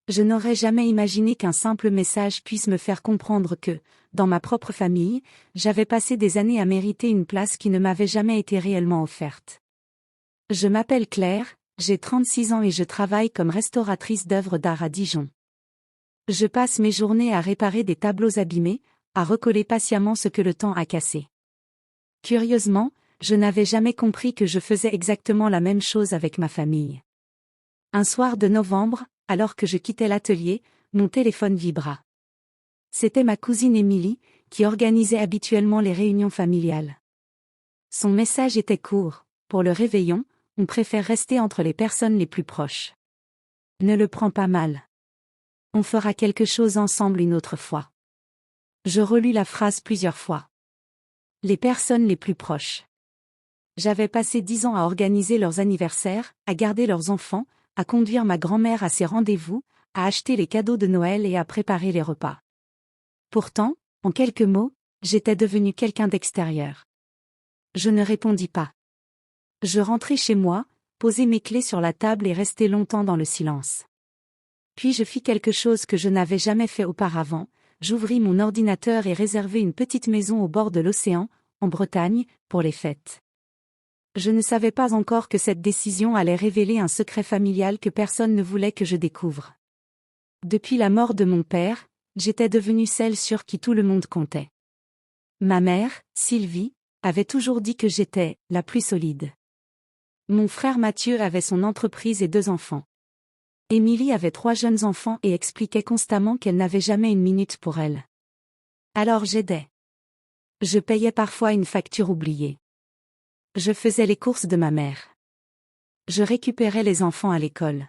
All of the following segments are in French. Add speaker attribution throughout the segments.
Speaker 1: Je n'aurais jamais imaginé qu'un simple message puisse me faire comprendre que, dans ma propre famille, j'avais passé des années à mériter une place qui ne m'avait jamais été réellement offerte. Je m'appelle Claire, j'ai 36 ans et je travaille comme restauratrice d'œuvres d'art à Dijon. Je passe mes journées à réparer des tableaux abîmés, à recoller patiemment ce que le temps a cassé. Curieusement, je n'avais jamais compris que je faisais exactement la même chose avec ma famille. Un soir de novembre, alors que je quittais l'atelier, mon téléphone vibra. C'était ma cousine Émilie, qui organisait habituellement les réunions familiales. Son message était court: pour le réveillon, on préfère rester entre les personnes les plus proches. Ne le prends pas mal. On fera quelque chose ensemble une autre fois. Je relus la phrase plusieurs fois. Les personnes les plus proches. J'avais passé 10 ans à organiser leurs anniversaires, à garder leurs enfants, à conduire ma grand-mère à ses rendez-vous, à acheter les cadeaux de Noël et à préparer les repas. Pourtant, en quelques mots, j'étais devenue quelqu'un d'extérieur. Je ne répondis pas. Je rentrai chez moi, posai mes clés sur la table et restai longtemps dans le silence. Puis je fis quelque chose que je n'avais jamais fait auparavant, j'ouvris mon ordinateur et réservai une petite maison au bord de l'océan, en Bretagne, pour les fêtes. Je ne savais pas encore que cette décision allait révéler un secret familial que personne ne voulait que je découvre. Depuis la mort de mon père, j'étais devenue celle sur qui tout le monde comptait. Ma mère, Sylvie, avait toujours dit que j'étais la plus solide. Mon frère Mathieu avait son entreprise et 2 enfants. Émilie avait 3 jeunes enfants et expliquait constamment qu'elle n'avait jamais une minute pour elle. Alors j'aidais. Je payais parfois une facture oubliée. Je faisais les courses de ma mère. Je récupérais les enfants à l'école.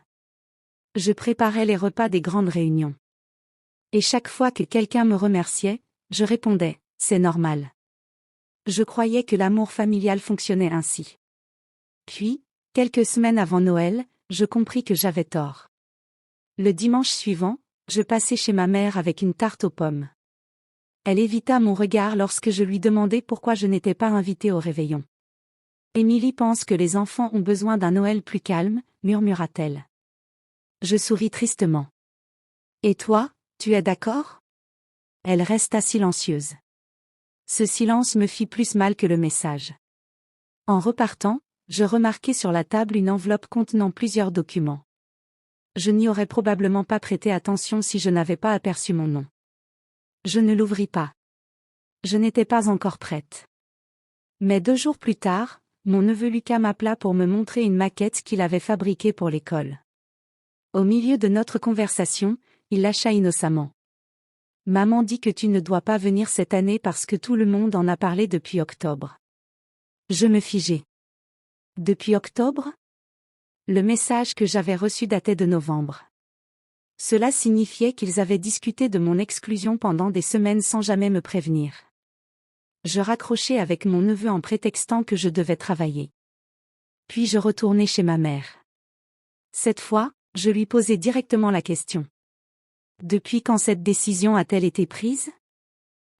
Speaker 1: Je préparais les repas des grandes réunions. Et chaque fois que quelqu'un me remerciait, je répondais: c'est normal. Je croyais que l'amour familial fonctionnait ainsi. Puis, quelques semaines avant Noël, je compris que j'avais tort. Le dimanche suivant, je passai chez ma mère avec une tarte aux pommes. Elle évita mon regard lorsque je lui demandai pourquoi je n'étais pas invitée au réveillon. Émilie pense que les enfants ont besoin d'un Noël plus calme, murmura-t-elle. Je souris tristement. Et toi, tu es d'accord? Elle resta silencieuse. Ce silence me fit plus mal que le message. En repartant, je remarquai sur la table une enveloppe contenant plusieurs documents. Je n'y aurais probablement pas prêté attention si je n'avais pas aperçu mon nom. Je ne l'ouvris pas. Je n'étais pas encore prête. Mais 2 jours plus tard, mon neveu Lucas m'appela pour me montrer une maquette qu'il avait fabriquée pour l'école. Au milieu de notre conversation, il lâcha innocemment: Maman dit que tu ne dois pas venir cette année parce que tout le monde en a parlé depuis octobre. Je me figeai. Depuis octobre? Le message que j'avais reçu datait de novembre. Cela signifiait qu'ils avaient discuté de mon exclusion pendant des semaines sans jamais me prévenir. Je raccrochai avec mon neveu en prétextant que je devais travailler. Puis je retournai chez ma mère. Cette fois, je lui posai directement la question. Depuis quand cette décision a-t-elle été prise?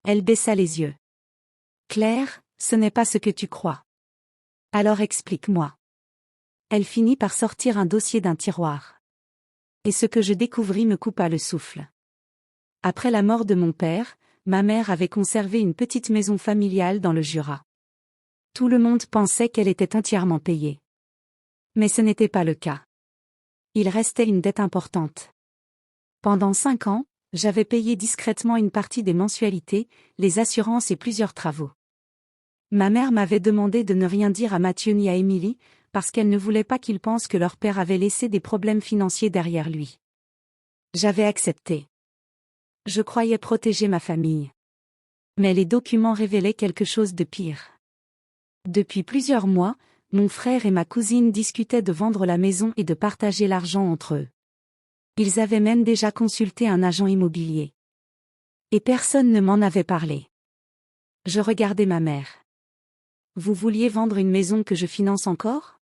Speaker 1: Elle baissa les yeux. Claire, ce n'est pas ce que tu crois. Alors explique-moi. Elle finit par sortir un dossier d'un tiroir. Et ce que je découvris me coupa le souffle. Après la mort de mon père, ma mère avait conservé une petite maison familiale dans le Jura. Tout le monde pensait qu'elle était entièrement payée. Mais ce n'était pas le cas. Il restait une dette importante. Pendant 5 ans, j'avais payé discrètement une partie des mensualités, les assurances et plusieurs travaux. Ma mère m'avait demandé de ne rien dire à Mathieu ni à Émilie, parce qu'elle ne voulait pas qu'ils pensent que leur père avait laissé des problèmes financiers derrière lui. J'avais accepté. Je croyais protéger ma famille. Mais les documents révélaient quelque chose de pire. Depuis plusieurs mois, mon frère et ma cousine discutaient de vendre la maison et de partager l'argent entre eux. Ils avaient même déjà consulté un agent immobilier. Et personne ne m'en avait parlé. Je regardais ma mère. Vous vouliez vendre une maison que je finance encore?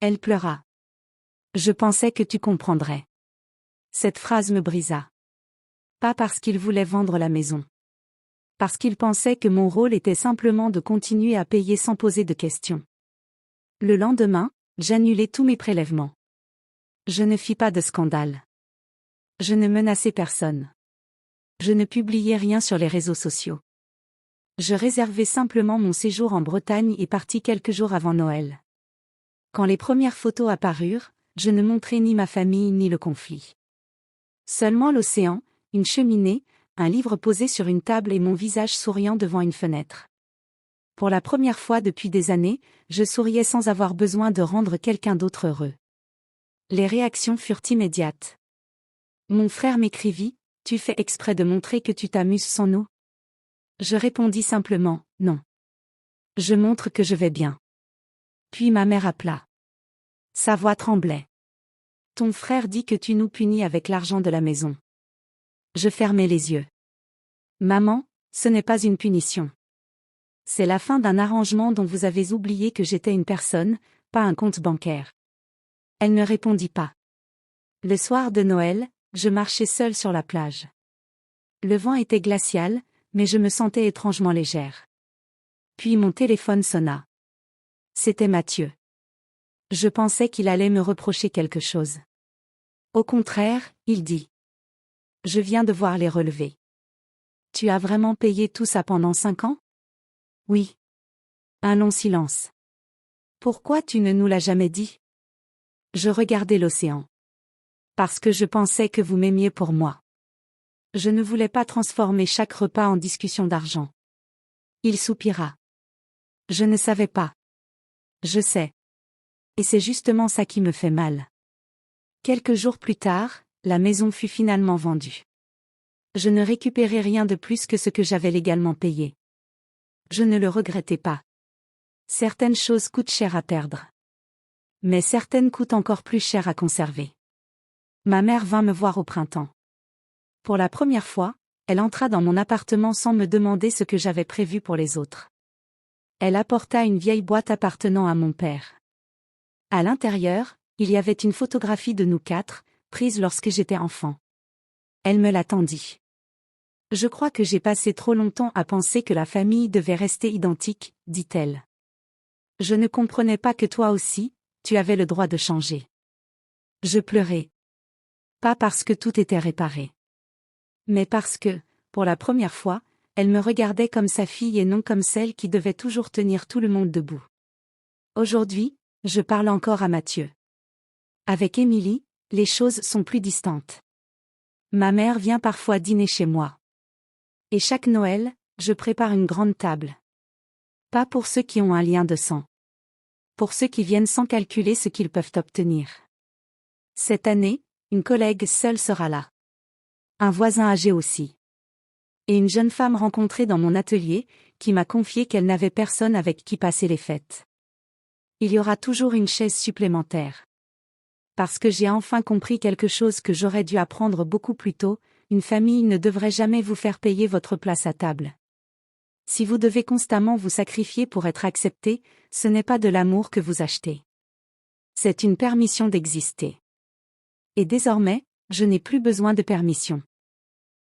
Speaker 1: Elle pleura. Je pensais que tu comprendrais. Cette phrase me brisa. Pas parce qu'il voulait vendre la maison. Parce qu'il pensait que mon rôle était simplement de continuer à payer sans poser de questions. Le lendemain, j'annulai tous mes prélèvements. Je ne fis pas de scandale. Je ne menaçais personne. Je ne publiais rien sur les réseaux sociaux. Je réservais simplement mon séjour en Bretagne et partis quelques jours avant Noël. Quand les premières photos apparurent, je ne montrais ni ma famille ni le conflit. Seulement l'océan, une cheminée, un livre posé sur une table et mon visage souriant devant une fenêtre. Pour la première fois depuis des années, je souriais sans avoir besoin de rendre quelqu'un d'autre heureux. Les réactions furent immédiates. Mon frère m'écrivit, « Tu fais exprès de montrer que tu t'amuses sans nous ?» Je répondis simplement, « Non. Je montre que je vais bien. » Puis ma mère appela. Sa voix tremblait. « Ton frère dit que tu nous punis avec l'argent de la maison. » Je fermai les yeux. « Maman, ce n'est pas une punition. C'est la fin d'un arrangement dont vous avez oublié que j'étais une personne, pas un compte bancaire. » Elle ne répondit pas. Le soir de Noël, je marchais seule sur la plage. Le vent était glacial, mais je me sentais étrangement légère. Puis mon téléphone sonna. C'était Mathieu. Je pensais qu'il allait me reprocher quelque chose. Au contraire, il dit. Je viens de voir les relevés. Tu as vraiment payé tout ça pendant 5 ans? Oui. Un long silence. Pourquoi tu ne nous l'as jamais dit? Je regardais l'océan. Parce que je pensais que vous m'aimiez pour moi. Je ne voulais pas transformer chaque repas en discussion d'argent. Il soupira. Je ne savais pas. Je sais. Et c'est justement ça qui me fait mal. Quelques jours plus tard, la maison fut finalement vendue. Je ne récupérai rien de plus que ce que j'avais légalement payé. Je ne le regrettais pas. Certaines choses coûtent cher à perdre. Mais certaines coûtent encore plus cher à conserver. Ma mère vint me voir au printemps. Pour la première fois, elle entra dans mon appartement sans me demander ce que j'avais prévu pour les autres. Elle apporta une vieille boîte appartenant à mon père. À l'intérieur, il y avait une photographie de nous 4, prise lorsque j'étais enfant. Elle me la tendit. Je crois que j'ai passé trop longtemps à penser que la famille devait rester identique, dit-elle. Je ne comprenais pas que toi aussi, tu avais le droit de changer. Je pleurais. Pas parce que tout était réparé. Mais parce que, pour la première fois, elle me regardait comme sa fille et non comme celle qui devait toujours tenir tout le monde debout. Aujourd'hui, je parle encore à Mathieu. Avec Émilie, les choses sont plus distantes. Ma mère vient parfois dîner chez moi. Et chaque Noël, je prépare une grande table. Pas pour ceux qui ont un lien de sang. Pour ceux qui viennent sans calculer ce qu'ils peuvent obtenir. Cette année, une collègue seule sera là. Un voisin âgé aussi. Et une jeune femme rencontrée dans mon atelier, qui m'a confié qu'elle n'avait personne avec qui passer les fêtes. Il y aura toujours une chaise supplémentaire. Parce que j'ai enfin compris quelque chose que j'aurais dû apprendre beaucoup plus tôt, une famille ne devrait jamais vous faire payer votre place à table. Si vous devez constamment vous sacrifier pour être accepté, ce n'est pas de l'amour que vous achetez. C'est une permission d'exister. Et désormais, je n'ai plus besoin de permission.